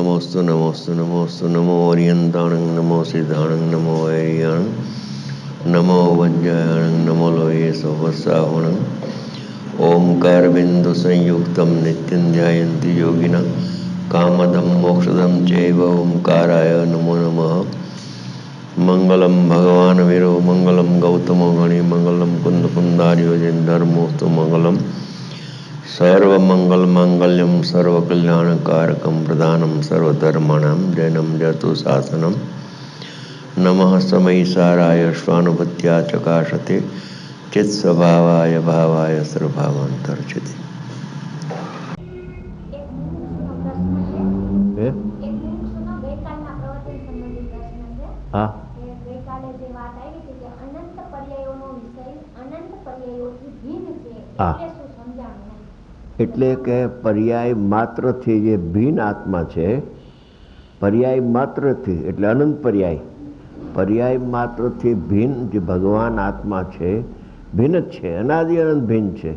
नमोस्तु नमोस्तु नमोस्तु नमो ओरियंताणं नमो सिद्धाणं नमो वैरियाणं नमो वज्रायणं नमो लोये सोवसावणं ओंकार बिंदु संयुक्तं नित्यं ध्यायन्ति योगिनः कामदं मोक्षदं चैव ओंकाराय नमो नमः। मंगलम भगवान वीरो मंगलम गौतमो गणि मंगलम कुंद कुंदार्यो जन धर्मोस्तु मंगलम सर्वमंगल मांगल्यम सर्वकल्याणकारकम प्रधानम सर्वधर्माणां जैनम जतु शासनम नमः समयिसाराय स्वानुभूत्या चकाशते चित्स्वभावाय भावाय सर्वभावांतर्चिते। हाँ એટલે કે પર્યાય માત્રથી જે ભિન્ન આત્મા છે, પર્યાય માત્રથી એટલે અનંત પર્યાય માત્રથી ભિન્ન જે ભગવાન આત્મા છે ભિન્ન જ છે, અનાદિ અનંત ભિન્ન છે.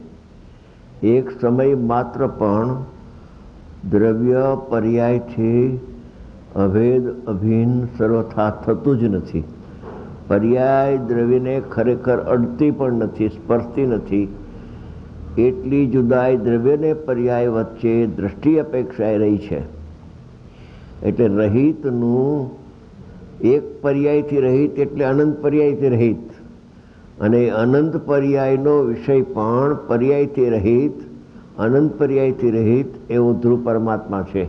એક સમય માત્ર પણ દ્રવ્ય પર્યાયથી અભેદ અભિન્ન સર્વથા થતું જ નથી. પર્યાય દ્રવ્યને ખરેખર અડતી પણ નથી, સ્પર્શતી નથી. એટલી જુદાઈ દ્રવ્યને પર્યાય વચ્ચે દ્રષ્ટિ અપેક્ષાએ રહી છે. એટલે રહિતનું એક પર્યાયથી રહિત એટલે અનંત પર્યાયથી રહિત, અને અનંત પર્યાયનો વિષય પણ પર્યાયથી રહિત, અનંત પર્યાયથી રહિત એવો ધ્રુવ પરમાત્મા છે.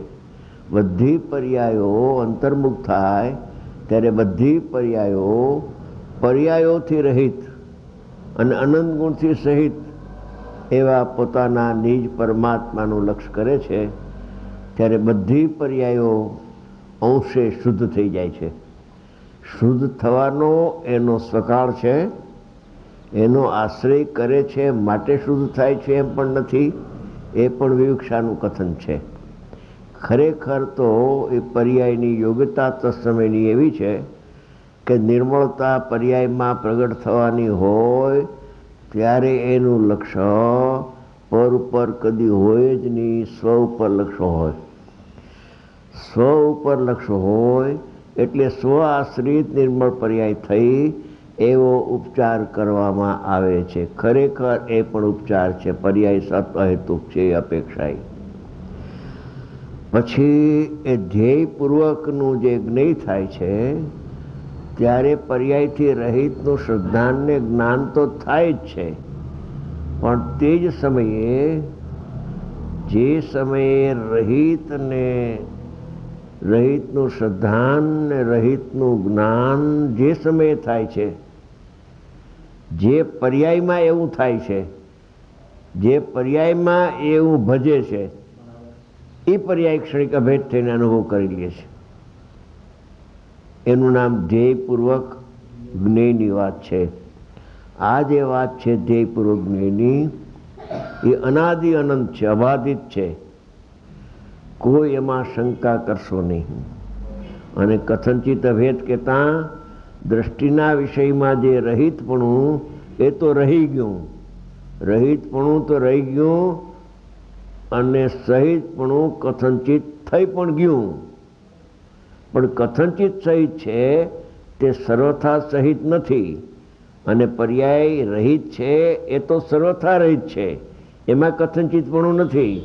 બધી પર્યાયો અંતર્મુખ થાય ત્યારે બધી પર્યાયોથી રહિત અને અનંત ગુણથી સહિત એવા પોતાના નિજ પરમાત્માનું લક્ષ્ય કરે છે ત્યારે બધી પર્યાયો અંશે શુદ્ધ થઈ જાય છે. શુદ્ધ થવાનો એનો સ્વકાળ છે, એનો આશ્રય કરે છે માટે શુદ્ધ થાય છે એમ પણ નથી, એ પણ વિવક્ષાનું કથન છે. ખરેખર તો એ પર્યાયની યોગ્યતા તત્સમયની એવી છે કે નિર્મળતા પર્યાયમાં પ્રગટ થવાની હોય ત્યારે એનું લક્ષ્ય પર ઉપર કદી હોય જ નહીં, સ્વ ઉપર લક્ષ્ય હોય. સ્વ ઉપર લક્ષ્ય હોય એટલે સ્વ આશ્રિત નિર્મળ પર્યાય થઈ એવો ઉપચાર કરવામાં આવે છે. ખરેખર એ પણ ઉપચાર છે, પર્યાય સત અહેતુક છે એ અપેક્ષાએ. પછી એ ધ્યેયપૂર્વકનું જે જ્ઞેય થાય છે ત્યારે પર્યાયથી રહિતનું શ્રદ્ધાને જ્ઞાન તો થાય જ છે, પણ તે જ સમયે જે સમયે રહિતનું શ્રદ્ધાન ને રહિતનું જ્ઞાન જે સમયે થાય છે, જે પર્યાયમાં એવું થાય છે, જે પર્યાયમાં એવું ભજે છે, એ પર્યાય ક્ષણિક અભેદ થઈને અનુભવ કરી લે છે. એનું નામ ધ્યેયપૂર્વક જ્ઞેયની વાત છે. આ જે વાત છે ધ્યેયપૂર્વક જ્ઞેયની, એ અનાદિ અનંત છે, અબાધિત છે. કોઈ એમાં શંકા કરશો નહીં. અને કથનચિત અભેદ કહેતા દ્રષ્ટિના વિષયમાં જે રહિતપણું એ તો રહી ગયું, રહિતપણું તો રહી ગયું, અને સહિતપણું કથનચિત થઈ પણ ગયું. પણ કથનચિત સહિત છે તે સર્વથા સહિત નથી, અને પર્યાય રહિત છે એ તો સર્વથા રહિત છે, એમાં કથનચિતપણું નથી.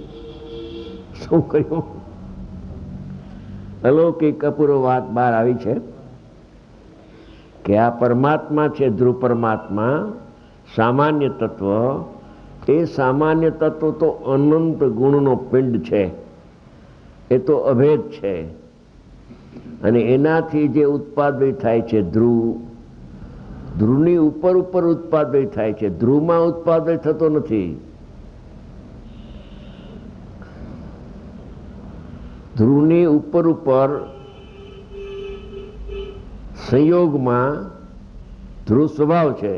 શું કહ્યું? અલૌકિક અપૂર્વ વાત બહાર આવી છે કે આ પરમાત્મા છે, ધ્રુવ પરમાત્મા સામાન્ય તત્વ. એ સામાન્ય તત્વ તો અનંત ગુણનો પિંડ છે, એ તો અભેદ છે. અને એનાથી જે ઉત્પાદય થાય છે ધ્રુવની ઉપર ઉત્પાદય થાય છે, ધ્રુવમાં ઉત્પાદય થતો નથી. ધ્રુવની ઉપર સંયોગમાં ધ્રુવ સ્વભાવ છે,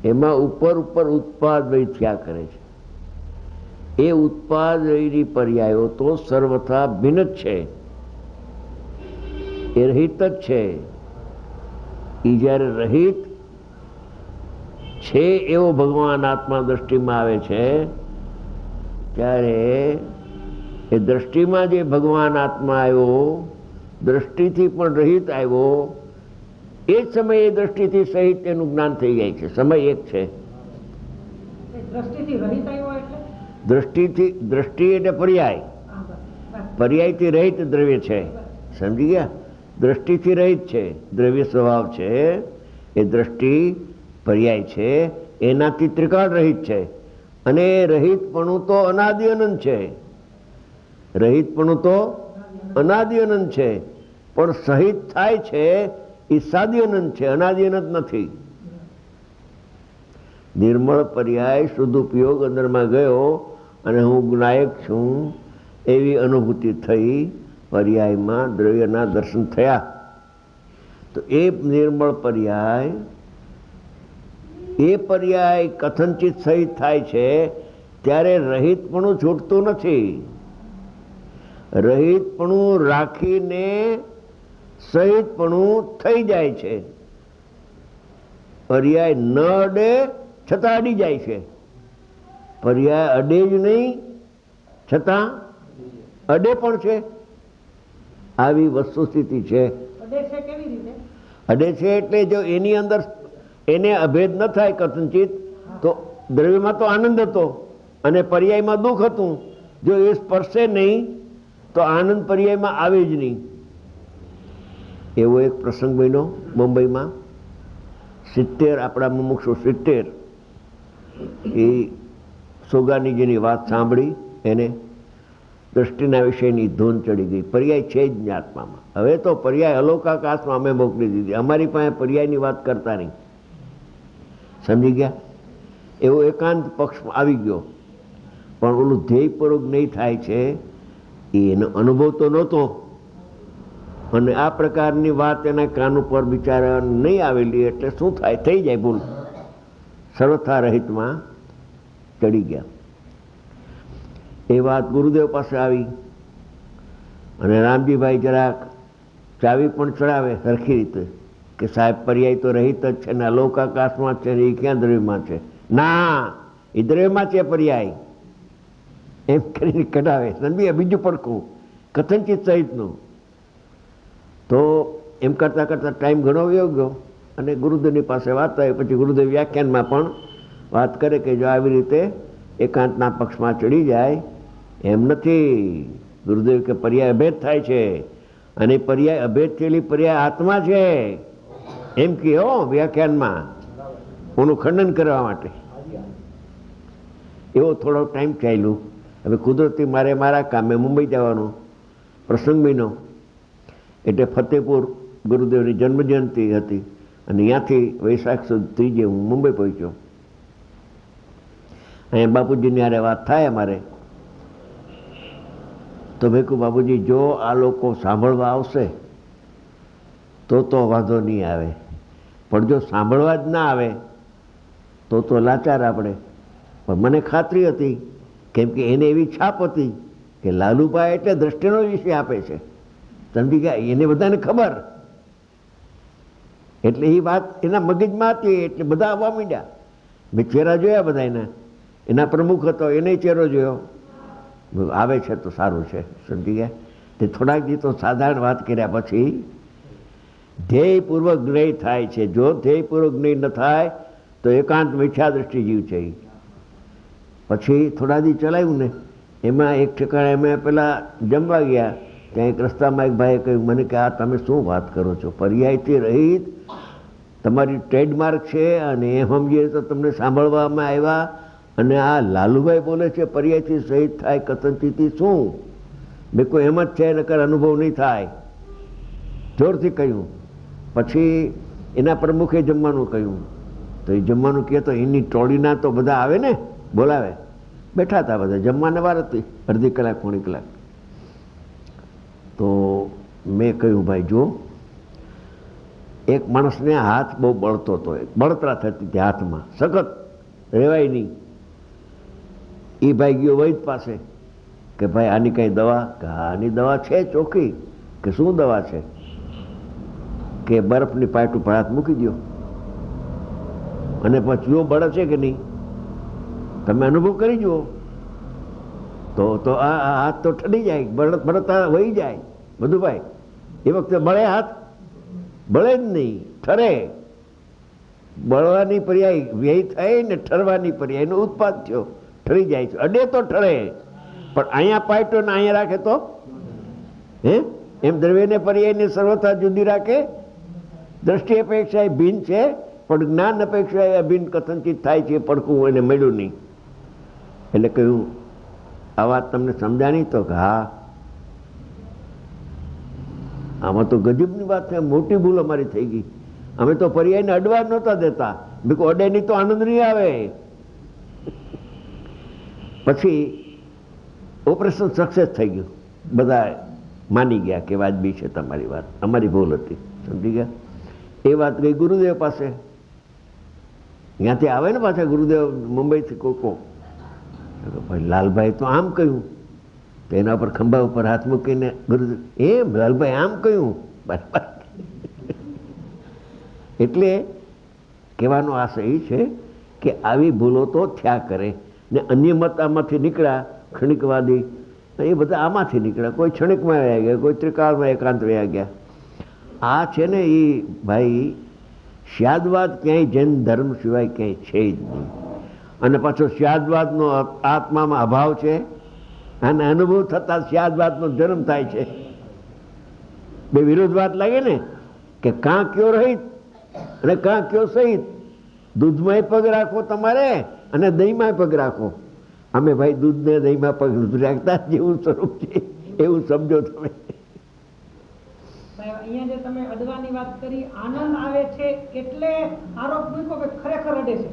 એમાં ઉપર ઉત્પાદય થયા કરે છે. એ ઉત્પાદયની પર્યાયો તો સર્વથા ભિન્ન જ છે, એ રહિત જ છે. એ જ્યારે રહિત છે એવો ભગવાન આત્મા દ્રષ્ટિમાં આવે છે ત્યારે એ દ્રષ્ટિમાં જે ભગવાન આત્મા આવ્યો, દ્રષ્ટિથી પણ રહિત આવ્યો, એ જ સમયે દ્રષ્ટિથી સહિત એનું જ્ઞાન થઈ જાય છે. સમય એક છે. દ્રષ્ટિ એટલે પર્યાય, પર્યાયથી રહિત દ્રવ્ય છે. સમજી ગયા? દ્રષ્ટિથી રહિત છે, દ્રવ્ય સ્વભાવ છે. એ દ્રષ્ટિ પર્યાય છે, એનાથી ત્રિકાળ રહિત છે. અને રહિતપણું તો અનાદિ અનંત છે. રહિતપણું તો અનાદિ અનંત છે, પણ સહિત થાય છે એ સાદિ અનંત છે, અનાદિ અનંત નથી. નિર્મળ પર્યાય શુદ્ધ ઉપયોગ અંદરમાં ગયો અને હું જ્ઞાયક છું એવી અનુભૂતિ થઈ. પર્યાયમાં દ્રવ્યના દર્શન થયા. તો એ નિર્મળ પર્યાય, એ પર્યાય કથનચિત સહિત થાય છે ત્યારે રહિતપણું છૂટતું નથી. રહિતપણું રાખીને સહિતપણું થઈ જાય છે. પર્યાય ન અડે છતાં અડી જાય છે. પર્યાય અડે જ નહીં છતાં અડે પણ છે. આવી વસ્તુસ્થિતિ છે. અડે છે એટલે જો એની અંદર એને અભેદ ન થાય કથનચિત, તો દ્રવ્યમાં તો આનંદ હતો અને પર્યાયમાં દુઃખ હતું. જો એ સ્પર્શે નહીં તો આનંદ પર્યાયમાં આવે જ નહીં. એવો એક પ્રસંગ બન્યો મુંબઈમાં. 70 આપણા મુમુક્ષુ 70 એ સોગાનીજીની વાત સાંભળી, એને દ્રષ્ટિના વિષયની ધૂન ચડી ગઈ. પર્યાય છે જ નહીં આત્મામાં. હવે તો પર્યાય અલોકાકાશમાં અમે મોકલી દીધી. અમારી પાસે પર્યાયની વાત કરતા નહીં. સમજી ગયા? એવો એકાંત પક્ષમાં આવી ગયો. પણ ઓલું ધ્યેયપૂર્વક નહીં થાય છે એનો અનુભવ તો નહોતો. અને આ પ્રકારની વાત એના કાન ઉપર બિચારા નહીં આવેલી એટલે શું થાય? થઈ જાય ભૂલ. સર્વથા રહિતમાં ચડી ગયા. એ વાત ગુરુદેવ પાસે આવી અને રામજીભાઈ જરાક ચાવી પણ ચડાવે સરખી રીતે કે સાહેબ પર્યાય તો રહિત જ છે ને, અલોકાકાશમાં છે ને, એ ક્યાં દ્રવ્યમાં છે? ના, એ દ્રવ્યમાં છે પર્યાય. એમ કરીને કઢાવે. સમજી? બીજું પડખું કથનચિત સહિતનું. તો એમ કરતાં કરતાં ટાઈમ ઘણો વયો ગયો અને ગુરુદેવની પાસે વાત આવી. પછી ગુરુદેવ વ્યાખ્યાનમાં પણ વાત કરે કે જો આવી રીતે એકાંતના પક્ષમાં ચડી જાય એમ નથી. ગુરુદેવ કે પર્યાય અભેદ થાય છે અને પર્યાય અભેદ થયેલી પર્યાય આત્મા છે એમ કહો વ્યાખ્યાનમાં, ઓનું ખંડન કરવા માટે. એવો થોડો ટાઈમ ચાલ્યું. હવે કુદરતી મારે મારા કામે મુંબઈ જવાનો પ્રસંગ બન્યો. એટલે ફતેપુર ગુરુદેવની જન્મજયંતિ હતી અને ત્યાંથી વૈશાખ સુદ 3 હું મુંબઈ પહોંચ્યો. અહીંયા બાપુજીની હારે વાત થાય અમારે. તો મેં કહ્યું બાપુજી જો આ લોકો સાંભળવા આવશે તો વાંધો નહીં આવે, પણ જો સાંભળવા જ ના આવે તો લાચાર આપણે. પણ મને ખાતરી હતી, કેમ કે એને એવી છાપ હતી કે લાલુભાઈ એટલે દ્રષ્ટિનો વિષય આપે છે. સમજી ગયા? એને બધાને ખબર. એટલે એ વાત એના મગજમાં હતી એટલે બધા આવવા માંડ્યા. મેં ચહેરા જોયા બધા એના પ્રમુખ હતો, એને ચહેરો જોયો. આવે છે તો સારું છે. સમજી ગયા? તે થોડાક દી તો સાધારણ વાત કર્યા પછી ધ્યેયપૂર્વક જ્ઞેય થાય છે. જો ધ્યેયપૂર્વક જ્ઞેય ન થાય તો એકાંત મિથ્યા દ્રષ્ટિ જીવ છે. પછી થોડા દી ચલાવ્યું ને, એમાં એક ઠેકાણે અમે પેલા જમવા ગયા. ત્યાં એક રસ્તામાં એક ભાઈએ કહ્યું મને કે આ તમે શું વાત કરો છો? પર્યાયથી રહિત તમારી ટ્રેડમાર્ક છે અને એમ સમજીએ તો તમને સાંભળવામાં આવ્યા અને આ લાલુભાઈ બોલે છે પર્યાયથી સહિત થાય કથનચિતથી શું? મેં કોઈ એમ જ છે નકર અનુભવ નહીં થાય. જોરથી કહ્યું. પછી એના પ્રમુખે જમવાનું કહ્યું. તો એ જમવાનું કહે તો એની ટોળીના તો બધા આવે ને, બોલાવે. બેઠા હતા બધા, જમવાને વાર હતી અડધી કલાક પોણી કલાક. તો મેં કહ્યું ભાઈ જો એક માણસને હાથ બહુ બળતો હતો, બળતરા થતી હતી હાથમાં, સખત રહેવાય નહીં. એ ભાઈ ગયો વૈદ પાસે કે ભાઈ આની કઈ દવા? કે હા આની દવા છે ચોખ્ખી. કે શું દવા છે? કે બરફની પાઇપ ઉપર હાથ મૂકી દો અને પછી જુઓ બળે છે કે નહીં, તમે અનુભવ કરી જુઓ. તો આ હાથ તો ઠડી જાય, બળતા વહી જાય બધું ભાઈ. એ વખતે બળે હાથ? બળે જ નહીં, ઠરે. બળવાની પર્યાય વ્યય થાય ને ઠરવાની પર્યાય એનો ઉત્પાદ થયો, ઠરી જાય છે. અડે તો ઠરે, પણ અહીંયા પાટો ને અહીંયા રાખે તો એમ દ્રવ્યને પર્યાયને સર્વથા જુદી રાખે. દ્રષ્ટિ અપેક્ષા એ ભિન્ન છે, પણ જ્ઞાન અપેક્ષા એ અભિન્ન કથનચિત થાય છે, પડકું એને મળ્યું નહીં. એટલે કહ્યું આ વાત તમને સમજાણી? તો કે હા. આમાં તો ગજબની વાત છે, મોટી ભૂલ અમારી થઈ ગઈ. અમે તો પર્યાયને અડવા નહોતા દેતા, બીકો અડે નહીં તો આનંદ નહીં આવે. પછી ઓપરેશન સક્સેસ થઈ ગયું, બધા માની ગયા કે વાજબી છે તમારી વાત, અમારી ભૂલ હતી, સમજી ગયા. એ વાત ગઈ ગુરુદેવ પાસે. ત્યાંથી આવે ને પાછા ગુરુદેવ મુંબઈથી કોકો, ભાઈ લાલભાઈ તો આમ કહ્યું. તો એના પર ખંભા ઉપર હાથ મૂકીને ગુરુદેવ એમ લાલભાઈ આમ કહ્યું. બરાબર. એટલે કહેવાનો આશય એ છે કે આવી ભૂલો તો થયા કરે. ને અન્ય મત આમાંથી નીકળ્યા, ક્ષણિકવાદી એ બધા આમાંથી નીકળ્યા. કોઈ ક્ષણિકમાં વયા ગયા, કોઈ ત્રિકાળમાં એકાંત વયા ગયા. આ છે ને એ ભાઈ સ્યાદવાદ ક્યાંય જૈન ધર્મ સિવાય ક્યાંય છે જ નહીં. અને પાછો સ્યાદવાદનો આત્મામાં અભાવ છે, અને અનુભવ થતાં સ્યાદવાદનો જન્મ થાય છે. બે વિરોધ વાત લાગે ને કે કાં કયો રહિત અને કાં કયો સહિત. દૂધમાંય પગ રાખો તમારે અને દહીંમાં પગ રાખો. અમે ભાઈ દૂધ ને દહીંમાં પગ નથી રાખતા, જેવું સ્વરૂપ છે એવું સમજો તમે. અહીંયા જે તમે અડવાની વાત કરી, આનંદ આવે છે એટલે આરોપ મૂક્યો કે ખરેખર અડે છે.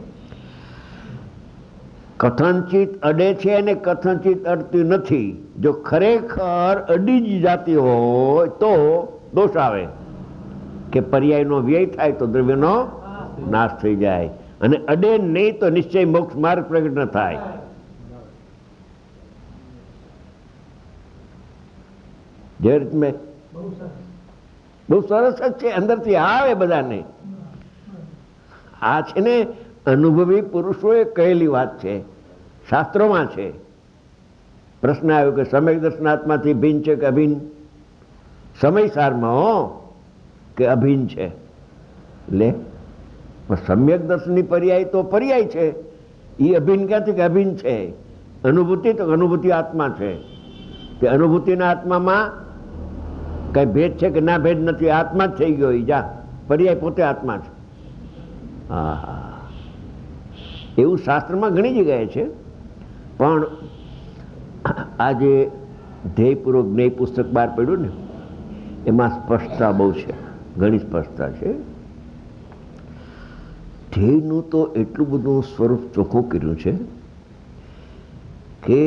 કથનચિત અડે છે અને કથનચિત અડતી નથી. જો ખરેખર અડી જ જાતી હોય તો દોષ આવે કે પર્યાયનો વ્યય થાય તો દ્રવ્યનો નાશ થઈ જાય, અને અડે નહીં તો નિશ્ચય મોક્ષ માર્ગ પ્રગટ ન થાય. જે રીત મેં બહુ સરસ જ છે, અંદરથી આવે બધાને. આ છે ને અનુભવી પુરુષોએ કહેલી વાત છે, શાસ્ત્રોમાં છે. પ્રશ્ન આવ્યો કે સમ્યક દર્શનાત્માથી ભિન્ન છે કે અભિન્ન? સમયસારમાં હો કે અભિન્ન છે. લે સમ્યક દર્શનની પર્યાય તો પર્યાય છે, એ અભિન્ન ક્યાંથી કે અભિન્ન છે. અનુભૂતિ તો અનુભૂતિ આત્મા છે. તે અનુભૂતિના આત્મામાં કઈ ભેદ છે કે ના? ભેદ નથી, આત્મા જ થઈ ગયો. જા પર્યાય પોતે આત્મા છે. હા, એવું શાસ્ત્રમાં ઘણી જગ્યાએ છે. પણ આજે ધ્યેયપૂર્વક જ્ઞેય પુસ્તક બહાર પડ્યું ને, એમાં સ્પષ્ટતા બહુ છે, ઘણી સ્પષ્ટતા છે. ધ્યેયનું તો એટલું બધું સ્વરૂપ ચોખ્ખું કર્યું છે કે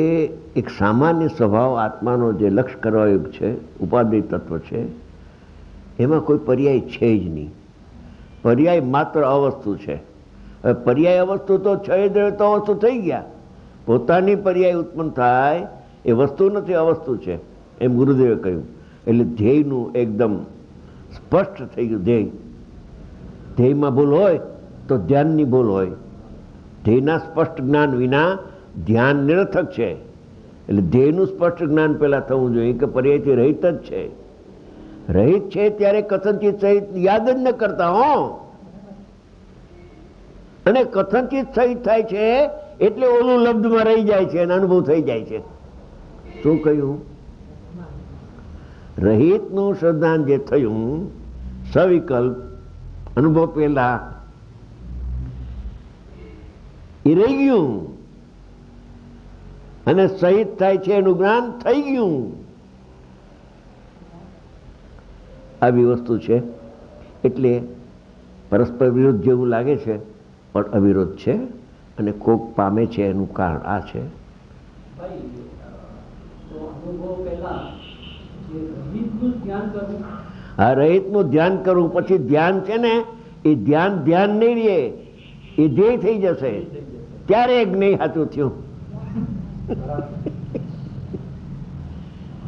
એક સામાન્ય સ્વભાવ આત્માનો જે લક્ષ્ય કરવા યોગ છે, ઉપાદેય તત્વ છે, એમાં કોઈ પર્યાય છે જ નહીં. પર્યાય માત્ર અવસ્તુ છે. હવે પર્યાય અવસ્તુ તો છે જ, તો અવસ્તુ થઈ ગયા. પોતાની પર્યાય ઉત્પન્ન થાય એ વસ્તુ નથી, અવસ્તુ છે, એમ ગુરુદેવે કહ્યું. એટલે ધ્યેયનું એકદમ સ્પષ્ટ થઈ ગયું. ધ્યેયમાં ભૂલ હોય તો ધ્યાનની ભૂલ હોય. ધ્યેયના સ્પષ્ટ જ્ઞાન વિના ધ્યાન નિરર્થક છે. એટલે ધ્યેયનું સ્પષ્ટ જ્ઞાન પહેલા થવું જોઈએ કે પર્યાયથી રહિત જ છે. રહિત છે ત્યારે કથનચિત સહિત યાદ જ ન કરતા હો. અને કથનચિત સહિત થાય છે એટલે ઓલું લબ્ધમાં રહી જાય છે અને અનુભવ થઈ જાય છે. શું કહ્યું? રહિતનું શ્રદ્ધાન જે થયું સવિકલ્પ અનુભવ પહેલા એ રહી ગયું, અને સહિત થાય છે એનું જ્ઞાન થઈ ગયું. આવી વસ્તુ છે. એટલે પરસ્પર વિરોધ જેવું લાગે છે, પણ અવિરોધ છે, અને કોક પામે છે એનું કારણ આ છે. હા, રહિતનું ધ્યાન કરવું, પછી ધ્યાન છે ને એ ધ્યાન નહીં રહે, એ ધ્યેય થઈ જશે, ત્યારે જ્ઞેય સાચું થયું.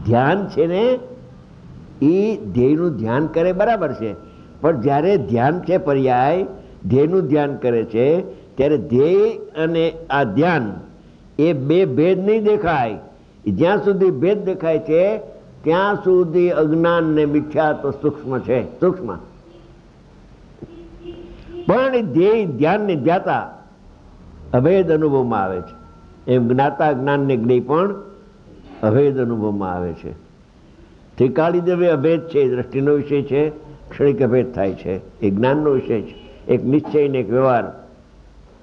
ધ્યાન છે ને એ ધ્યેયનું ધ્યાન કરે બરાબર છે, પણ જ્યારે ધ્યાન છે પર્યાય ધ્યેયનું ધ્યાન કરે છે, ત્યારે ધ્યેય અને આ ધ્યાન એ બે ભેદ નહીં દેખાય. જ્યાં સુધી ભેદ દેખાય છે ત્યાં સુધી અજ્ઞાન ને મિથ્યા તો સૂક્ષ્મ છે, સૂક્ષ્મ. પણ એ ધ્યેય ધ્યાન ને ધ્યાતા અભેદ અનુભવમાં આવે છે. એમ જ્ઞાતા જ્ઞાન ને જ્ઞેય પણ અભેદ અનુભવમાં આવે છે. ત્રિકાળી દેવે અભેદ છે, દ્રષ્ટિનો વિષય છે, ક્ષણિક અભેદ થાય છે, એ જ્ઞાનનો વિષય છે. એક નિશ્ચય ને એક વ્યવહાર,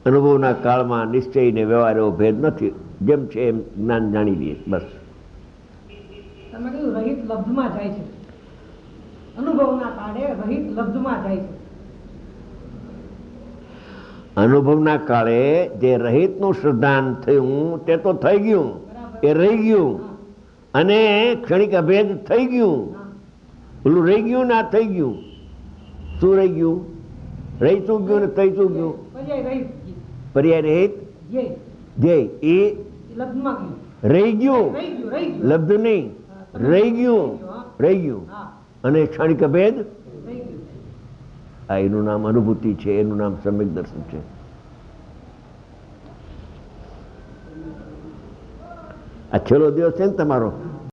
અનુભવના કાળમાં નિશ્ચય ને વ્યવહાર એવો ભેદ નથી. જેમ છે એમ જ્ઞાન જાણી લઈએ બસ. તમે કીધું રહિત લબ્ધમાં જાય છે, અનુભવના કાળે રહિત લબ્ધમાં જાય છે. અનુભવના કાળે જે રહિતનું શ્રદ્ધાન થયું તે તો થઈ ગયું, એ રહી ગયું, અને ક્ષણિક અભેદ થઈ ગયું. પેલું રહી ગયું ના થઈ ગયું. શું રહી ગયું? રહી શું ગયું ને થઈ શું ગયું? પર્યાય રહિત ધ્યેય એ લબ્ધમાં ગયું, રહી ગયું, રહી ગયું, રહી ગયું, લબ્ધ નહીં, રહી ગયું, રહી ગયું, અને ક્ષણિક અભેદ. રહી ગયું. આ એનું નામ અનુભૂતિ છે, એનું નામ સમ્યક દર્શન છે. આ છેલ્લો દિવસ છે ને તમારો.